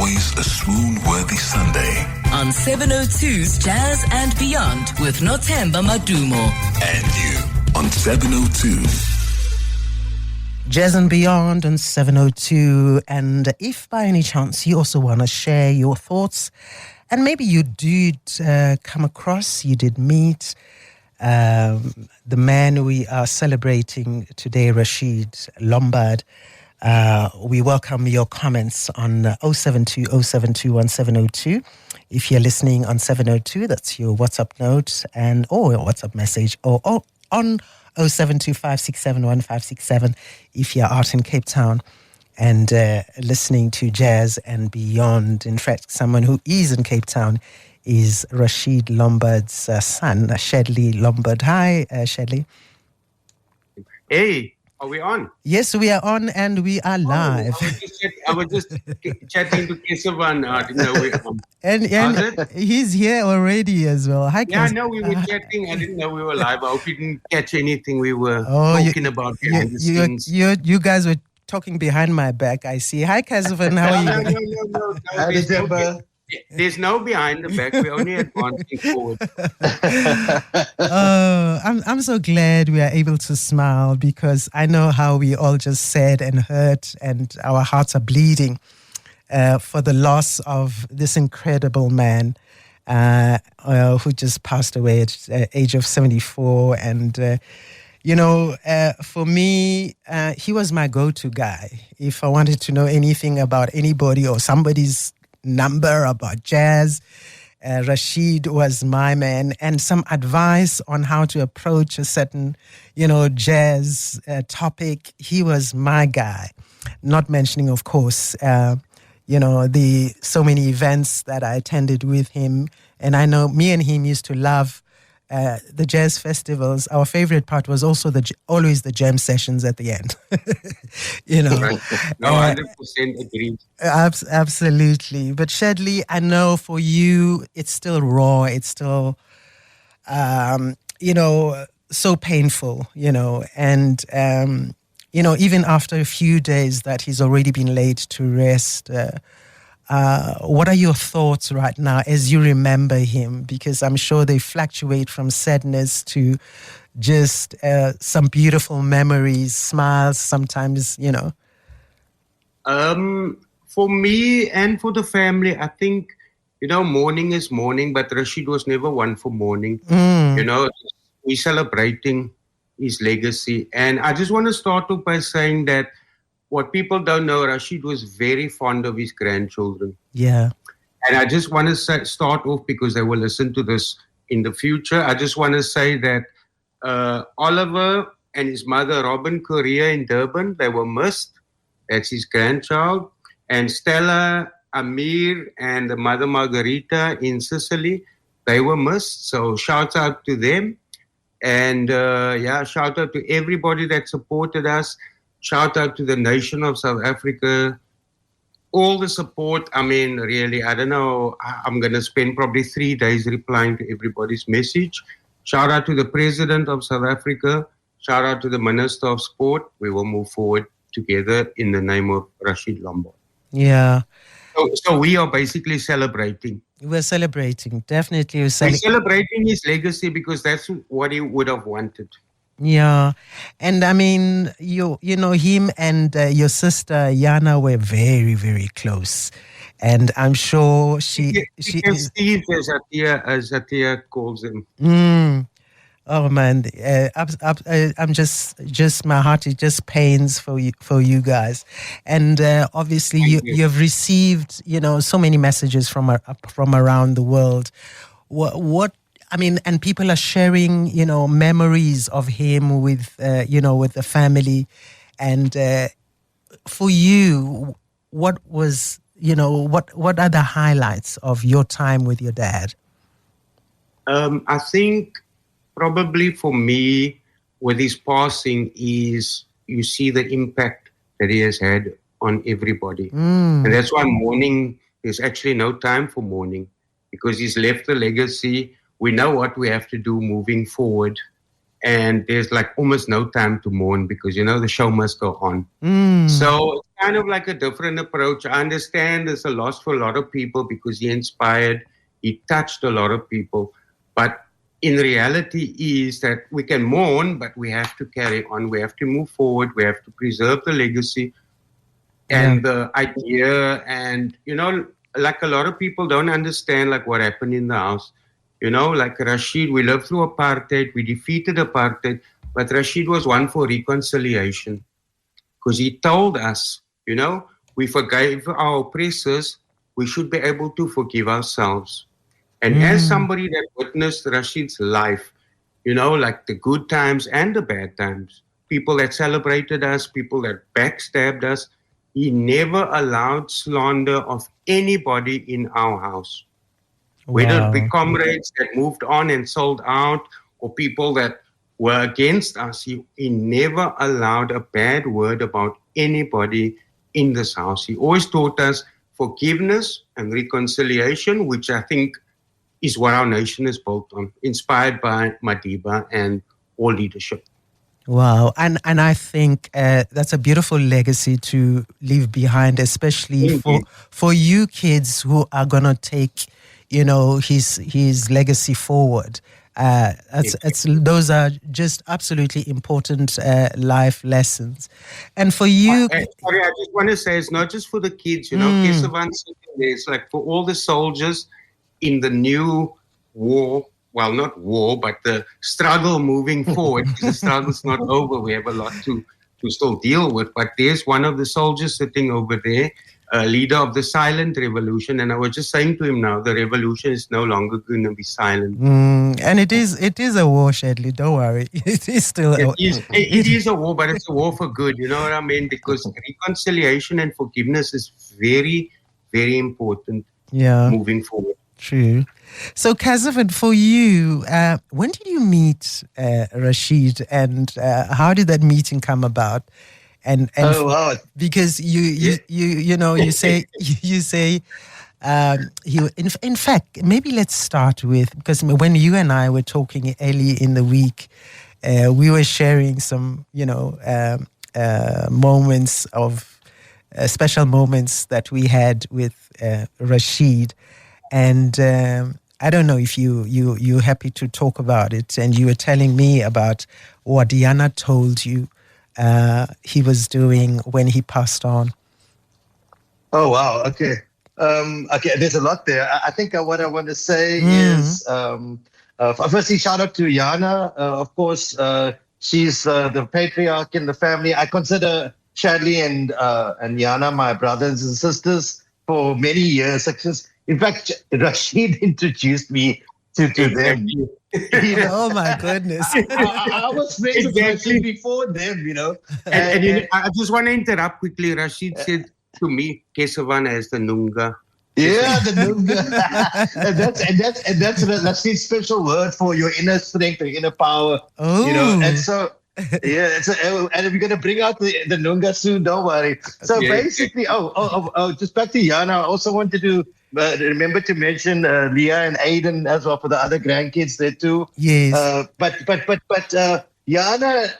always a swoon-worthy Sunday. On 702's Jazz and Beyond with Nothemba Madumo. And you on 702. Jazz and Beyond on 702. And if by any chance you also want to share your thoughts, and maybe you did come across, you did meet the man we are celebrating today, Rashid Lombard, we welcome your comments on 072-0721-702. If you're listening on 702, that's your WhatsApp note or your WhatsApp message, or on 0725671567 if you're out in Cape Town and listening to Jazz and Beyond. In fact, someone who is in Cape Town is Rashid Lombard's son, Shadley Lombard. Hi, Shadley. Hey, are we on? Yes, we are on and we are live. I was just chatting to Kesivan. I didn't know we were on. And he's here already as well. Hi, yeah, I know we were chatting. I didn't know we were live. I hope you didn't catch anything we were talking about behind the scenes. You guys were talking behind my back, I see. Hi, Kesivan. How are you? No. There's no behind the back. We're only advancing forward. I'm so glad we are able to smile, because I know how we all just sad and hurt, and our hearts are bleeding for the loss of this incredible man who just passed away at the age of 74. And for me, he was my go-to guy. If I wanted to know anything about anybody or somebody's number about jazz, Rashid was my man. And some advice on how to approach a certain, jazz topic, he was my guy. Not mentioning, of course, the so many events that I attended with him. And I know me and him used to love the jazz festivals. Our favorite part was also always the jam sessions at the end. Right. No, 100% agreed. Absolutely. But Shadley, I know for you, it's still raw. It's still, so painful, and, even after a few days that he's already been laid to rest, what are your thoughts right now as you remember him? Because I'm sure they fluctuate from sadness to just some beautiful memories, smiles sometimes, For me and for the family, I think, mourning is mourning, but Rashid was never one for mourning. We're celebrating his legacy. And I just want to start off by saying that what people don't know, Rashid was very fond of his grandchildren. Yeah. And I just want to start off, because they will listen to this in the future. I just want to say that Oliver and his mother, Robin Correa in Durban, they were missed. That's his grandchild. And Stella, Amir, and the mother Margarita in Sicily, they were missed. So shout out to them. And shout out to everybody that supported us. Shout out to the nation of South Africa. All the support. I mean, really, I don't know. I'm going to spend probably 3 days replying to everybody's message. Shout out to the President of South Africa. Shout out to the Minister of Sport. We will move forward together in the name of Rashid Lombard. Yeah. So we are basically celebrating. We're celebrating. Definitely. We're celebrating his legacy, because that's what he would have wanted. Yeah. And I mean, him and your sister Yana were very, very close. And I'm sure she is Steve, as Atia calls him. Oh man, I'm just my heart is just pains for you guys. And obviously you've received, so many messages from around the world. What I mean, and people are sharing, memories of him with, with the family. And for you, what was, what are the highlights of your time with your dad? I think probably for me, with his passing, is you see the impact that he has had on everybody. And that's why mourning, there's actually no time for mourning, because he's left a legacy. We know what we have to do moving forward. And there's like almost no time to mourn, because, the show must go on. So kind of like a different approach. I understand there's a loss for a lot of people because he inspired, he touched a lot of people. But in reality is that we can mourn, but we have to carry on. We have to move forward. We have to preserve the legacy and the idea. And, like a lot of people don't understand like what happened in the house. Like Rashid, we lived through apartheid. We defeated apartheid. But Rashid was one for reconciliation because he told us, we forgave our oppressors. We should be able to forgive ourselves. And as somebody that witnessed Rashid's life, like the good times and the bad times, people that celebrated us, people that backstabbed us, he never allowed slander of anybody in our house. Whether it be comrades that moved on and sold out or people that were against us, he never allowed a bad word about anybody in this house. He always taught us forgiveness and reconciliation, which I think is what our nation is built on, inspired by Madiba and all leadership. Wow. And I think that's a beautiful legacy to leave behind, especially for you kids who are going to take, his legacy forward. Those are just absolutely important life lessons. And for you... Sorry, I just want to say it's not just for the kids, Kesivan, it's like for all the soldiers in the new war, well, not war, but the struggle moving forward, because the struggle's not over. We have a lot to still deal with. But there's one of the soldiers sitting over there, a leader of the silent revolution. And I was just saying to him now, the revolution is no longer going to be silent. And it is a war, Shadley. Don't worry. It is still it is a war, but it's a war for good. You know what I mean? Because reconciliation and forgiveness is very, very important moving forward. True. So, Kesivan, for you, when did you meet Rashid, and how did that meeting come about? And because you say in fact, maybe let's start with, because when you and I were talking early in the week, we were sharing some moments of special moments that we had with Rashid. And I don't know if you're happy to talk about it. And you were telling me about what Yana told you he was doing when he passed on. Oh, wow. Okay. There's a lot there. I think what I want to say is, firstly, shout out to Yana. Of course, she's the patriarch in the family. I consider Shadley and Yana my brothers and sisters for many years. In fact, Rashid introduced me to them. Oh my goodness! I was friends with Rashid before them, And I just want to interrupt quickly. Rashid said to me, Kesivan as the Nunga. Yeah, the Nunga. and that's Rashid's special word for your inner strength, your inner power. Oh. And so. And we're going to bring out the Nunga soon, don't worry. So basically, just back to Yana, I also wanted to remember to mention Leah and Aiden as well for the other grandkids there too. Yes. But Yana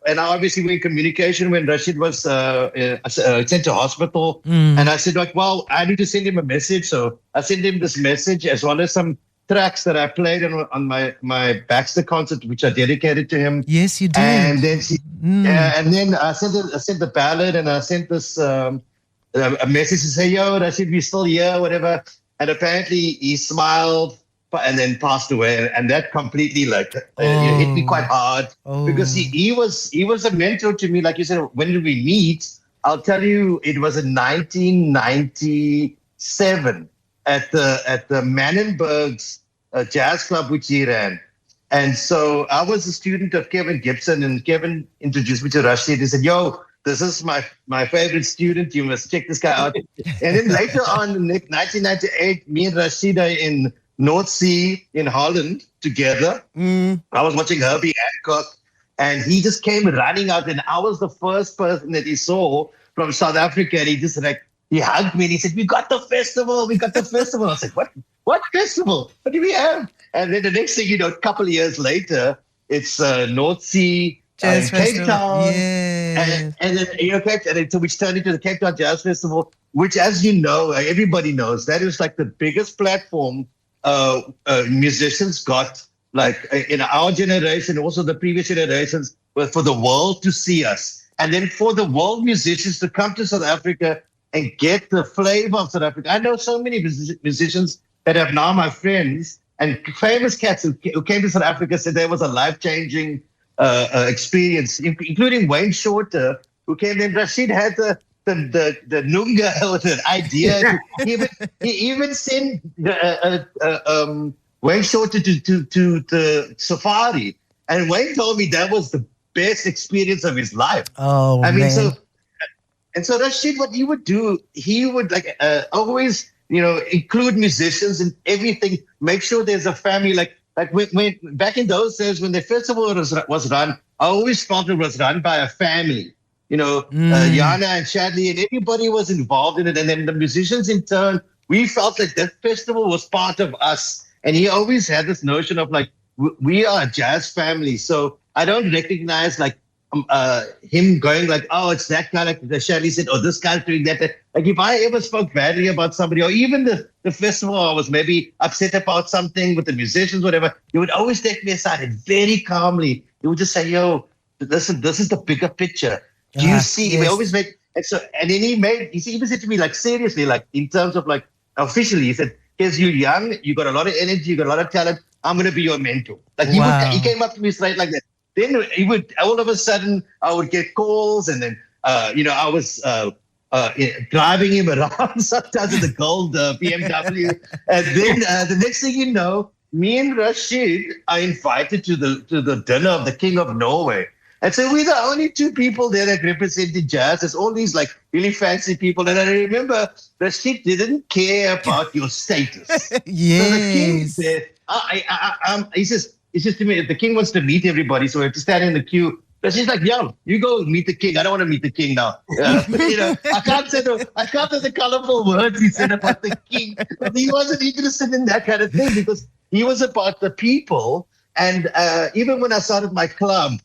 and I obviously were in communication when Rashid was sent to hospital. And I said, I need to send him a message. So I sent him this message as well as some tracks that I played on my Baxter concert, which I dedicated to him. Yes, you did. And then and then I sent the ballad, and I sent this a message to say, "Yo, Rashid, we're still here, whatever." And apparently he smiled and then passed away, and that completely it hit me quite hard because he was a mentor to me. Like you said, when did we meet? I'll tell you, it was in 1997. At the Mannenberg's jazz club, which he ran. And so I was a student of Kevin Gibson, and Kevin introduced me to Rashid. He said, "Yo, this is my favorite student. You must check this guy out." And then later on, in 1998, me and Rashid are in North Sea in Holland together. I was watching Herbie Hancock, and he just came running out, and I was the first person that he saw from South Africa, and he just he hugged me and he said, "We got the festival. We got the festival." I was like, What festival? What do we have? And then the next thing a couple of years later, it's North Sea, Jazz Cape Town. Yes. And then, so which turned into the Cape Town Jazz Festival, which, as you know, everybody knows, that is like the biggest platform musicians got, like in our generation, also the previous generations, for the world to see us. And then for the world musicians to come to South Africa and get the flavor of South Africa. I know so many musicians that have now my friends and famous cats who came to South Africa, said there was a life-changing experience, including Wayne Shorter, who came in. Rashid had the Nunga or the idea. He even sent Wayne Shorter to the safari. And Wayne told me that was the best experience of his life. Oh, I mean, man. So Rashid, what he would do, he would always, include musicians in everything. Make sure there's a family. Like when back in those days when the festival was run, I always felt it was run by a family. Yana and Shadley and everybody was involved in it. And then the musicians in turn, we felt like that festival was part of us. And he always had this notion of like, we are a jazz family. So I don't recognize like him going like, oh, it's that guy, like the Shadley said, oh, this guy's doing that. Like if I ever spoke badly about somebody, or even the festival, I was maybe upset about something with the musicians, whatever, he would always take me aside and very calmly, he would just say, yo, listen, this is the bigger picture. Do you see? Yes. We always make, and then he even said to me, like, seriously, like in terms of like officially, he said, because you're young, you got a lot of energy, you got a lot of talent, I'm going to be your mentor. Like he came up to me straight like that. Then he would, all of a sudden, I would get calls, and then, I was driving him around sometimes in the gold BMW. And then the next thing you know, me and Rashid are invited to the dinner of the King of Norway. And so we're the only two people there that represented jazz. There's all these like really fancy people. And I remember Rashid didn't care about your status. Yes. So the king said, he says to me, the king wants to meet everybody, so we have to stand in the queue. Rashid's like, yo, you go meet the king. I don't want to meet the king now. I can't say the colorful words he said about the king. But he wasn't interested in that kind of thing because he was about the people. And even when I started my club,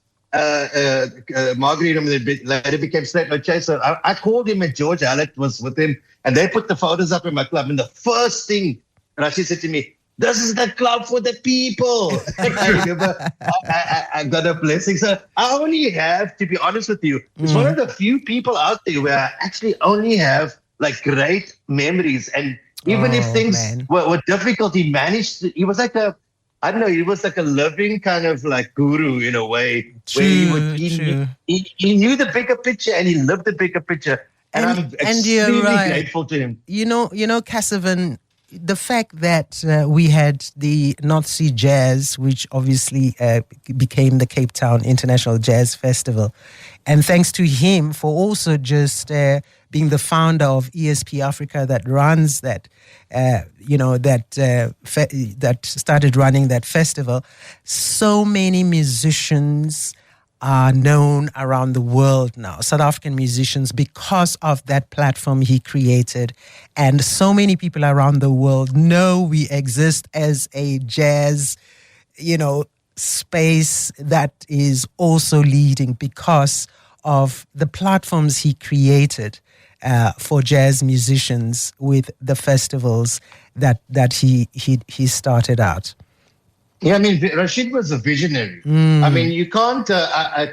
Marguerite later became Straight No Chaser. I called him and George Hallett was with him, and they put the photos up in my club. And the first thing Rashid said to me, this is the club for the people. I remember I got a blessing. So I only have, to be honest with you, it's one of the few people out there where I actually only have like great memories. And even if things were difficult, he managed to, he was like a living kind of like guru in a way. True, he knew the bigger picture and he lived the bigger picture. And I'm extremely grateful to him. You know, Kesivan, the fact that we had the North Sea Jazz, which obviously became the Cape Town International Jazz Festival, and thanks to him for also just being the founder of ESP Africa that runs that, that started running that festival, so many musicians are known around the world now, South African musicians, because of that platform he created. And so many people around the world know we exist as a jazz, space that is also leading because of the platforms he created for jazz musicians with the festivals that he started out. Yeah, I mean, Rashid was a visionary. I mean, you can't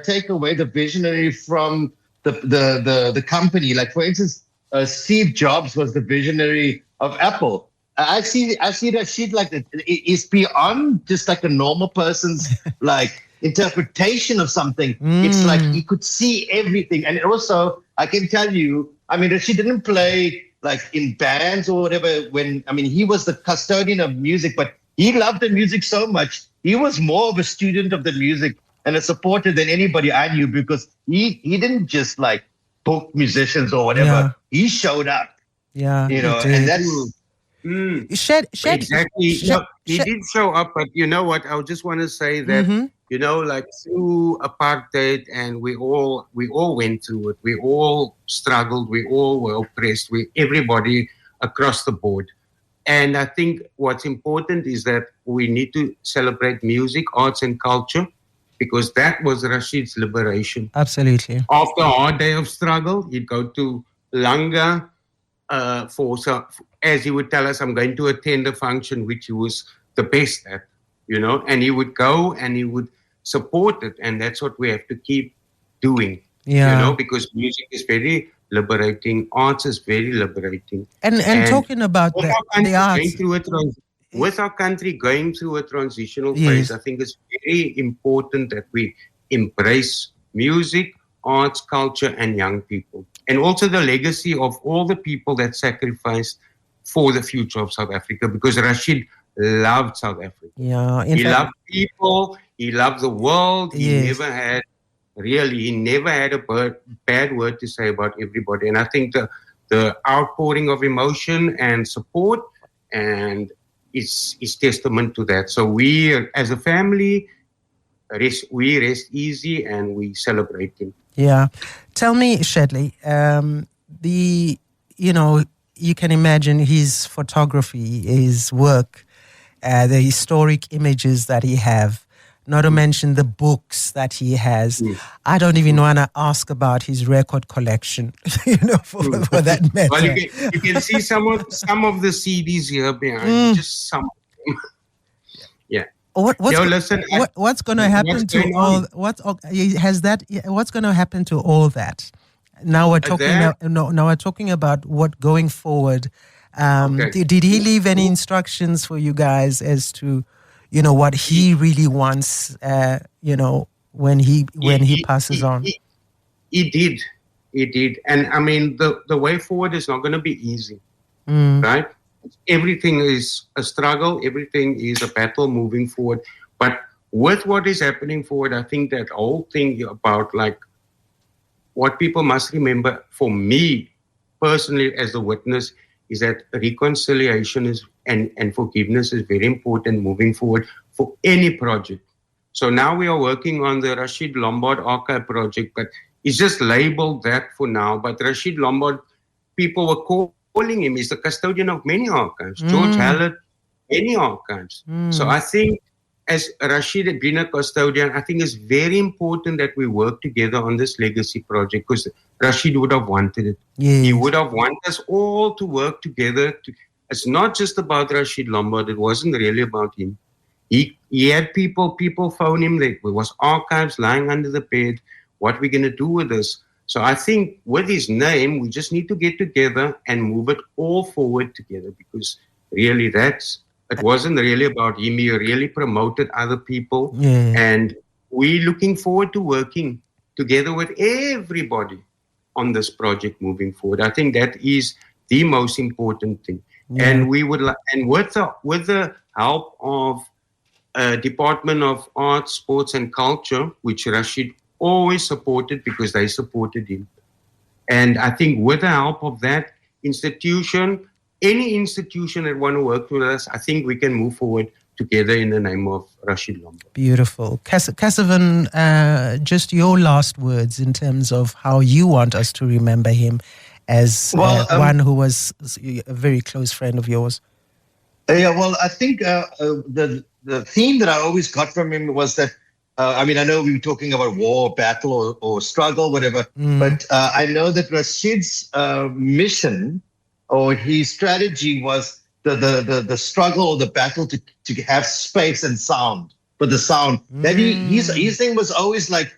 take away the visionary from the company. Like, for instance, Steve Jobs was the visionary of Apple. I see Rashid like that. It's beyond just like a normal person's like interpretation of something. It's like he could see everything. And also, I can tell you, I mean, Rashid didn't play like in bands or whatever. He was the custodian of music, but he loved the music so much. He was more of a student of the music and a supporter than anybody I knew because he didn't just like book musicians or whatever. Yeah. He showed up. Yeah. And that's... Exactly. He did show up, but you know what? I just want to say that, like through apartheid, and we all went through it. We all struggled. We all were oppressed. Everybody across the board. And I think what's important is that we need to celebrate music, arts and culture. because that was Rashid's liberation. Absolutely. After a hard day of struggle, he'd go to Langa as he would tell us, I'm going to attend a function which he was the best at, and he would go and he would support it. And that's what we have to keep doing, because music is very liberating. Arts is very liberating. And talking about the arts. With our country going through a transitional phase, I think it's very important that we embrace music, arts, culture, and young people. And also the legacy of all the people that sacrificed for the future of South Africa, because Rashid loved South Africa. Yeah, he loved people. He loved the world. He never had a bad word to say about everybody. And I think the outpouring of emotion and support and is testament to that. So we, as a family, we rest easy and we celebrate him. Yeah. Tell me, Shadley, you can imagine his photography, his work, the historic images that he have, not to mention the books that he has. I don't even want to ask about his record collection, for that matter. Well, you can see some of the CDs here behind, just some of them. Yeah. What's going to happen to all? What's going to happen to all that? Now we're talking. Now we're talking about what going forward. Did he leave any instructions for you guys as to, what he really wants? When he passes on. He did, and I mean the way forward is not going to be easy, right? Everything is a struggle. Everything is a battle moving forward. But with what is happening forward, I think that whole thing about what people must remember, for me personally as a witness, is that reconciliation and forgiveness is very important moving forward for any project. So now we are working on the Rashid Lombard Archive project, but it's just labeled that for now. But Rashid Lombard, people were calling him, he's the custodian of many archives. George Hallett, many archives. So I think as Rashid being a custodian, I think it's very important that we work together on this legacy project, because Rashid would have wanted it. Yes. He would have wanted us all to work together. It's not just about Rashid Lombard. It wasn't really about him. He had people phone him. There was archives lying under the bed. What are we going to do with this? So I think with his name, we just need to get together and move it all forward together, because really it wasn't really about him. He really promoted other people. Yeah. And we're looking forward to working together with everybody on this project moving forward. I think that is the most important thing. Yeah. And we would and with the help of Department of Arts, Sports and Culture, which Rashid always supported because they supported him. And I think with the help of that institution, any institution that want to work with us, I think we can move forward together in the name of Rashid Lombard. Beautiful. Kesivan, just your last words in terms of how you want us to remember him as one who was a very close friend of yours. I think the theme that I always got from him was that, I know we were talking about war, battle, or struggle, whatever, but I know that Rashid's mission or his strategy was the struggle or the battle to have space and sound for the sound. That his thing was always like,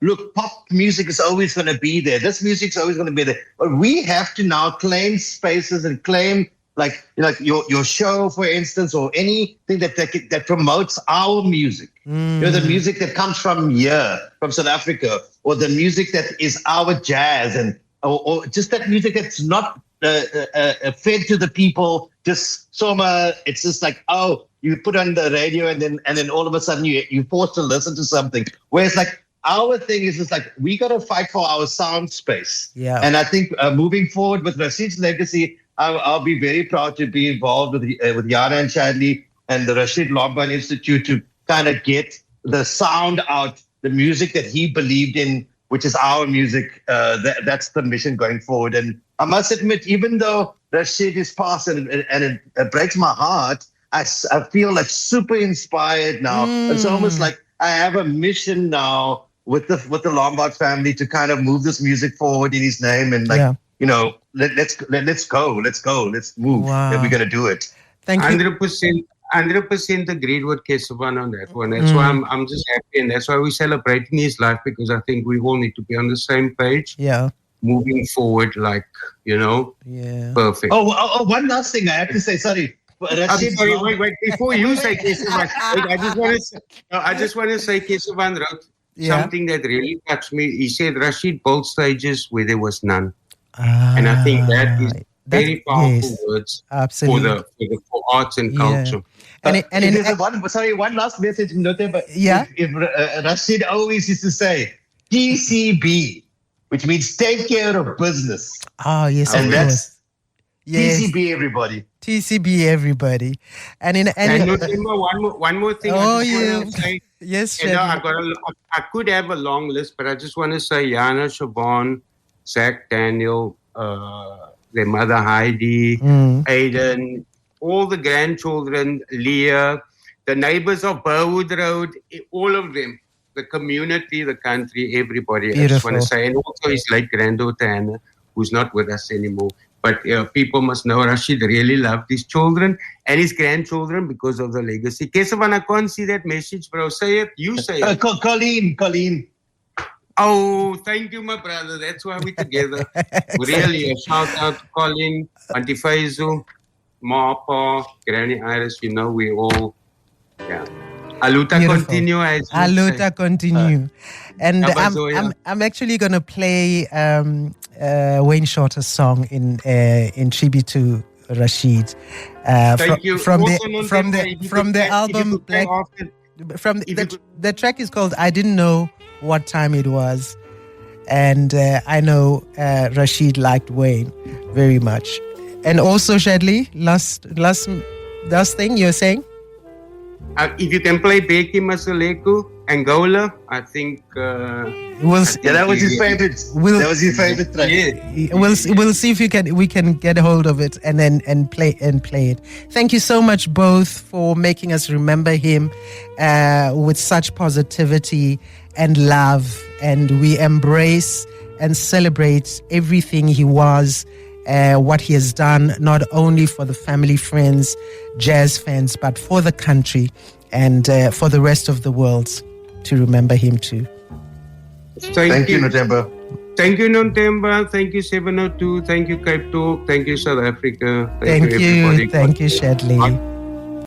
look, pop music is always going to be there. This music's always going to be there. But we have to now claim spaces and claim like your show, for instance, or anything that promotes our music. The music that comes from here, from South Africa, or the music that is our jazz, and or just that music that's not fed to the people. Just it's just like, you put on the radio and then all of a sudden you're forced to listen to something. Whereas our thing is just like, we got to fight for our sound space. Yeah. And I think moving forward with Rashid's legacy, I'll be very proud to be involved with Yana and Shadley and the Rashid Lombard Institute to kind of get the sound out, the music that he believed in, which is our music. That's the mission going forward. And I must admit, even though Rashid is past and it breaks my heart, I feel like super inspired now. It's almost like I have a mission now with the Lombard family to kind of move this music forward in his name and let's go, let's move. Wow. And we're gonna do it. Thank you. 100% agreed with Kesivan on that one. That's why I'm just happy, and that's why we're celebrating his life, because I think we all need to be on the same page. Yeah. Moving forward, Yeah. perfect. Oh, one last thing I have to say. Sorry. I'm sorry, wait. Before you say Kesivan, I just want to say Kesivan wrote something that really touched me. He said Rashid built stages where there was none. And I think that is very powerful words absolutely. for arts and culture. One last message, Nothemba. Yeah. If Rashid always used to say, TCB, which means take care of business. Oh, yes, and of that's course. Yes. TCB, everybody. TCB, everybody. And Nothemba, one more thing. Oh, I just yeah. want to say, Yes, I could have a long list, but I just want to say Yana, Siobhan, Zach, Daniel, their mother Heidi, Aiden, all the grandchildren, Leah, the neighbors of Burwood Road, all of them, the community, the country, everybody. Beautiful. I just want to say, and also his late granddaughter Anna, who's not with us anymore. But people must know Rashid really loved his children and his grandchildren because of the legacy. Kesivan, I can't see that message, bro. Say it. You say it. Colleen. Oh, thank you, my brother. That's why we're together. Really, a shout out to Colin, Auntie Faizu, Mapa, Granny Iris. We all, Aluta Beautiful. continue. Aluta continue. And I'm actually going to play Wayne Shorter's song in tribute to Rashid. Thank you. From the album Black. The track is called I Didn't Know What Time It Was, and I know Rashid liked Wayne very much. And also, Shadley, last thing you're saying? If you can play Beki Masaleku, Angola, I think. That was his favorite. That was his favorite track. Yeah. We'll see if we can get a hold of it and play it. Thank you so much both for making us remember him with such positivity and love, and we embrace and celebrate everything he was, what he has done, not only for the family, friends, jazz fans, but for the country and for the rest of the world to remember him too. Thank you, Nothemba. Thank you, Nothemba. Thank you, 702. Thank you, CapeTalk. Thank you, South Africa. Thank you, everybody. Thank you, Shadley.